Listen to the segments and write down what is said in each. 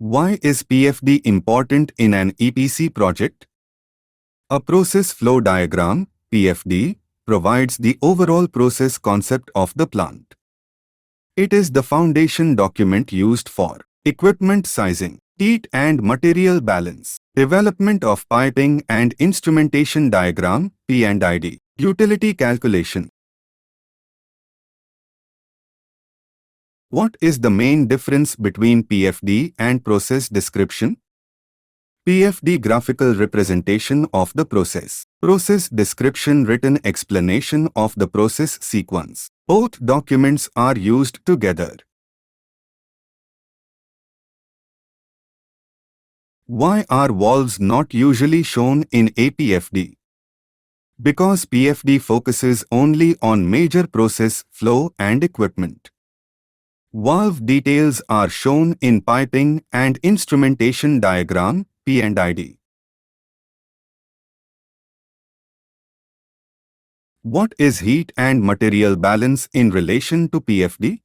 Why is PFD important in an EPC project? A process flow diagram, PFD, provides the overall process concept of the plant. It is the foundation document used for equipment sizing, heat and material balance, development of piping and instrumentation diagram, P&ID, utility calculation. What is the main difference between PFD and process description? PFD graphical representation of the process. Process description written explanation of the process sequence. Both documents are used together. Why are valves not usually shown in a PFD? Because PFD focuses only on major process flow and equipment. Valve details are shown in piping and instrumentation diagram, P&ID. What is heat and material balance in relation to PFD?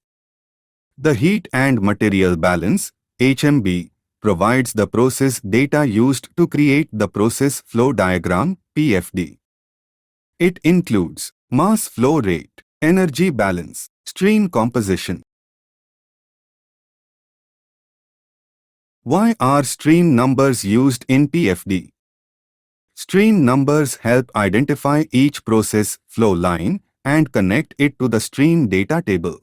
The heat and material balance, HMB, provides the process data used to create the process flow diagram, PFD. It includes mass flow rate, energy balance, stream composition. Why are stream numbers used in PFD? Stream numbers help identify each process flow line and connect it to the stream data table.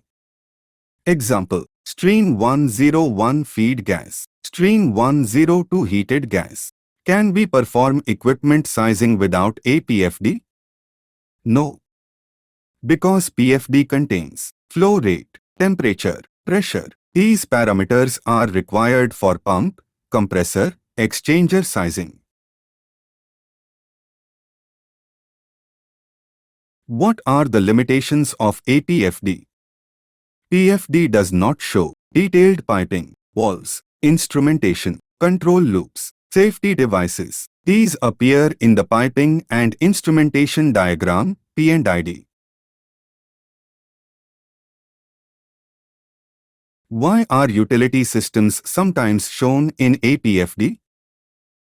Example: Stream 101 feed gas, Stream 102 heated gas. Can we perform equipment sizing without a PFD? No. Because PFD contains flow rate, temperature, pressure. These parameters are required for pump, compressor, exchanger sizing. What are the limitations of a PFD? PFD does not show detailed piping, valves, instrumentation, control loops, safety devices. These appear in the piping and instrumentation diagram, P&ID. Why are utility systems sometimes shown in a PFD?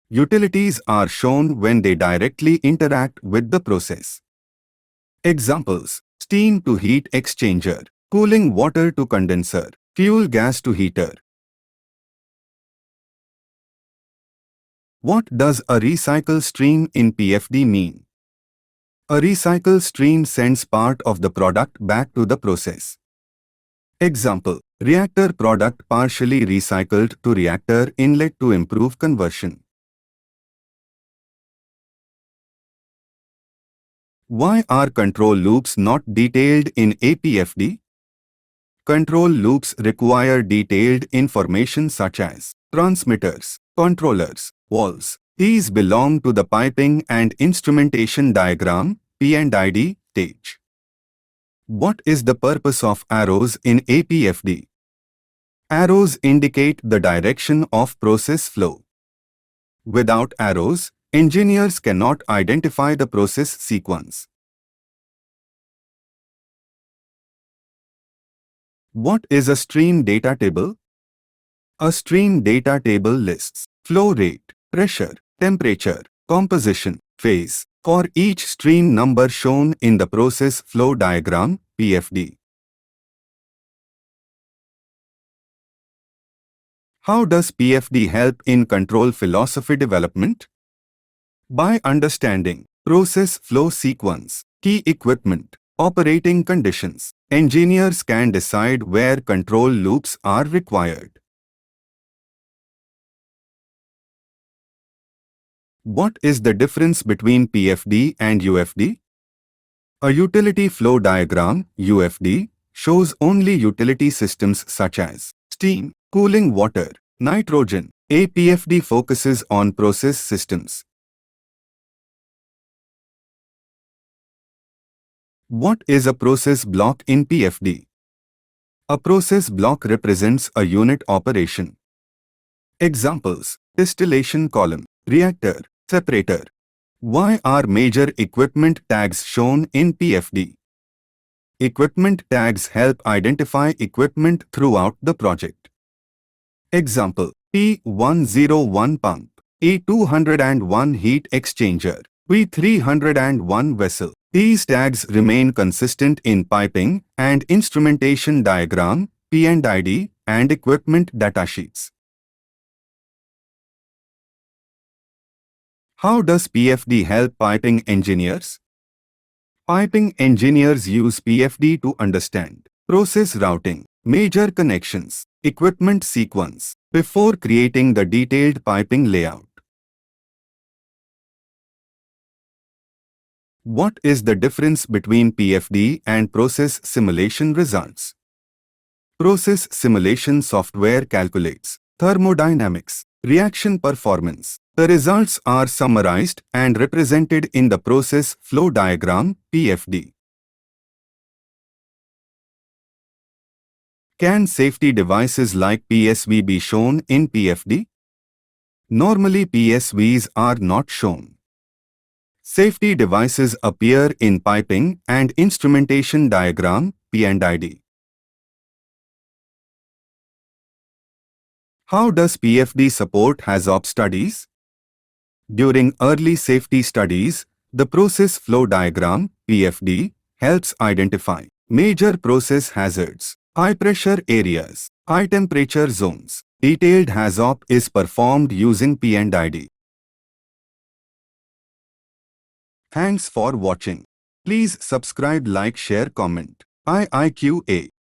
Utilities are shown when they directly interact with the process. Examples: steam to heat exchanger, cooling water to condenser, fuel gas to heater. What does a recycle stream in PFD mean? A recycle stream sends part of the product back to the process. Example: reactor product partially recycled to reactor inlet to improve conversion. Why are control loops not detailed in a PFD? Control loops require detailed information such as transmitters, controllers, valves. These belong to the piping and instrumentation diagram, P&ID, stage. What is the purpose of arrows in a PFD? Arrows indicate the direction of process flow. Without arrows, engineers cannot identify the process sequence. What is a stream data table? A stream data table lists flow rate, pressure, temperature, composition, phase for each stream number shown in the process flow diagram, PFD. How does PFD help in control philosophy development? By understanding process flow sequence, key equipment, operating conditions, engineers can decide where control loops are required. What is the difference between PFD and UFD? A utility flow diagram, UFD, shows only utility systems such as steam, cooling water, nitrogen. A PFD focuses on process systems. What is a process block in PFD? A process block represents a unit operation. Examples: distillation column, reactor, separator. Why are major equipment tags shown in PFD? Equipment tags help identify equipment throughout the project. Example: P101 pump, E201 heat exchanger, P301 vessel. These tags remain consistent in piping and instrumentation diagram, P&ID, and equipment datasheets. How does PFD help piping engineers? Piping engineers use PFD to understand process routing, major connections, equipment sequence before creating the detailed piping layout. What is the difference between PFD and process simulation results? Process simulation software calculates thermodynamics, reaction performance. The results are summarized and represented in the process flow diagram, PFD. Can safety devices like PSV be shown in PFD? Normally PSVs are not shown. Safety devices appear in piping and instrumentation diagram, P&ID. How does PFD support HAZOP studies? During early safety studies, the process flow diagram, PFD, helps identify major process hazards, high-pressure areas, high-temperature zones. Detailed HAZOP is performed using P&ID. Thanks for watching. Please subscribe, like, share, comment. IIQA